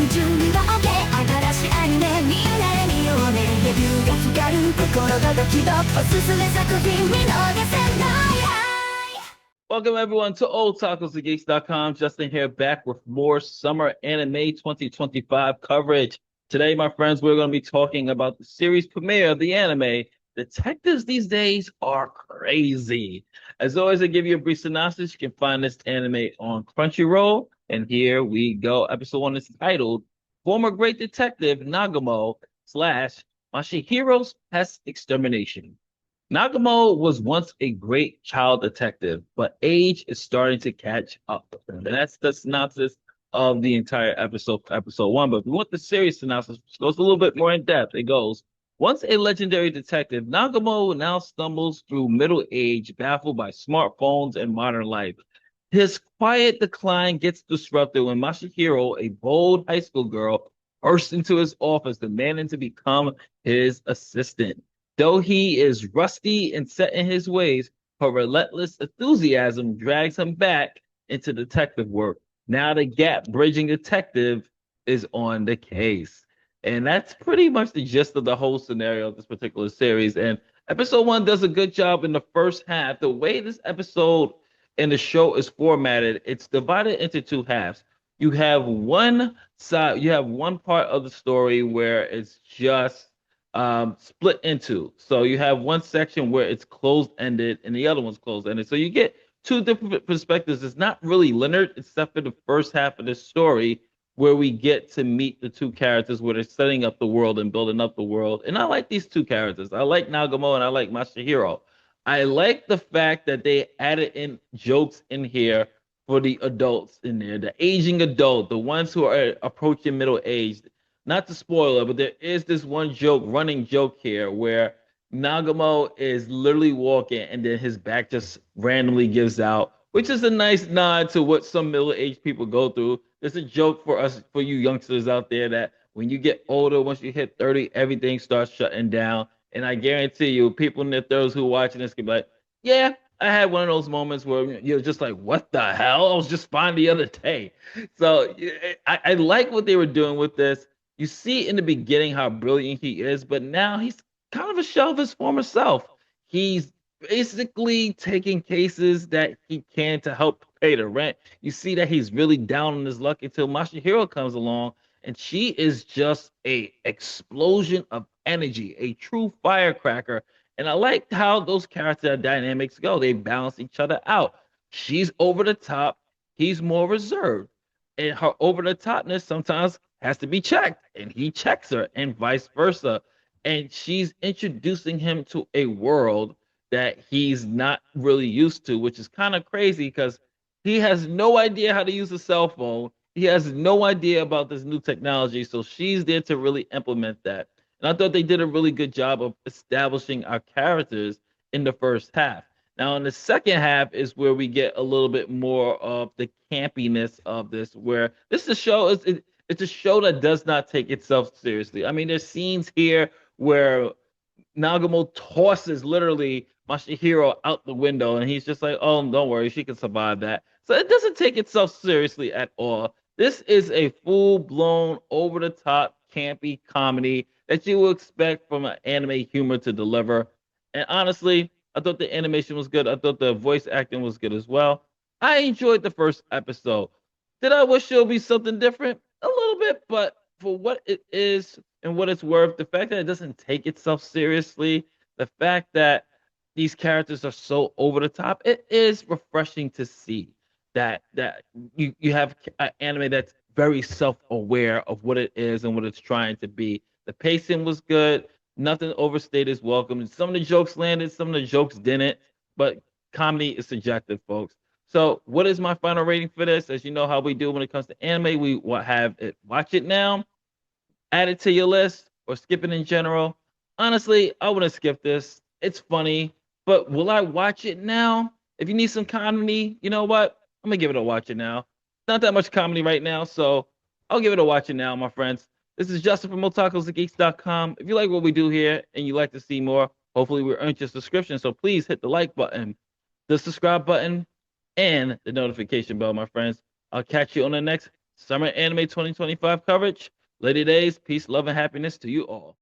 準備は OK 新しいアニメみんなで見ようねレビューが光る心がドキドキおすすめ作品見逃せない Welcome everyone to Otaku.geeks.com. Justin here back with more summer anime 2025 coverage. Today, my friends, we're going to be talking about the series premiere of the anime. Detectives these days are crazy. As always, I give you a brief synopsis. You can find this anime on Crunchyroll. And here we go. Episode 1 is titled Former Great Detective Nagumo slash Mashihiro's Pest Extermination. Nagumo was once a great child detective, but age is starting to catch up. And that's the synopsis of the entire episode, episode 1. But if you want the series synopsis, which goes a little bit more in depth, it goes, once a legendary detective, Nagumo now stumbles through middle age, baffled by smartphones and modern life. His quiet decline gets disrupted when Mashiro, a bold high school girl, bursts into his office, demanding to become his assistant. Though he is rusty and set in his ways, her relentless enthusiasm drags him back into detective work. Now the gap bridging detective is on the case. And that's pretty much the gist of the whole scenario of this particular series. And episode 1 does a good job in the first half. The way this episode and the show is formatted, it's divided into two halves. You have one side, you have one part of the story where it's just split into. So you have one section where it's closed ended and the other one's closed ended. So you get two different perspectives. It's not really linear, except for the first half of the story where we get to meet the two characters where they're setting up the world and building up the world. And I like these two characters. I like Nagumo and I like Mashiro. I like the fact that they added in jokes in here for the adults in there, the aging adult, the ones who are approaching middle age. Not to spoil it, but there is this one joke, running joke here, where Nagumo is literally walking and then his back just randomly gives out, which is a nice nod to what some middle-aged people go through. There's a joke for us, for you youngsters out there, that when you get older, once you hit 30, everything starts shutting down. And I guarantee you, people in their 30s who are watching this can be like, yeah, I had one of those moments where you're just like, what the hell? I was just fine the other day. So I like what they were doing with this. You see in the beginning how brilliant he is, but now he's kind of a shell of his former self. He's basically taking cases that he can to help pay the rent. You see that he's really down on his luck until Mashiro comes along, and she is just a explosion of energy, a true firecracker. And I like how those character dynamics go. They balance each other out. She's over the top, he's more reserved. And her over the topness sometimes has to be checked, and he checks her, and vice versa. And she's introducing him to a world that he's not really used to, which is kind of crazy because he has no idea how to use a cell phone. He has no idea about this new technology. So she's there to really implement that. And I thought they did a really good job of establishing our characters in the first half. Now, in the second half is where we get a little bit more of the campiness of this, where this is a show, it's a show that does not take itself seriously. I mean, there's scenes here where Nagumo tosses literally Mashihiro out the window, and he's just like, "Oh, don't worry, she can survive that." So it doesn't take itself seriously at all. This is a full-blown, over-the-top, campy comedy that you will expect from an anime humor to deliver. And honestly, I thought the animation was good. I thought the voice acting was good as well. I enjoyed the first episode. Did I wish there would be something different? A little bit, but for what it is and what it's worth, the fact that it doesn't take itself seriously, the fact that these characters are so over the top, it is refreshing to see that you have an anime that's very self-aware of what it is and what it's trying to be. The pacing was good, nothing overstayed its welcome. Some of the jokes landed, some of the jokes didn't, but comedy is subjective, folks. So, what is my final rating for this? As you know how we do when it comes to anime, we have it watch it now, add it to your list, or skip it in general. Honestly, I wouldn't skip this. It's funny, but will I watch it now? If you need some comedy, you know what? I'm gonna give it a watch it now. Not that much comedy right now, so I'll give it a watch it now, my friends. This is Justin from otakugeeks.com. If you like what we do here and you like to see more, hopefully we earned your subscription. So please hit the like button, the subscribe button, and the notification bell, my friends. I'll catch you on the next Summer Anime 2025 coverage. Lady Days, peace, love, and happiness to you all.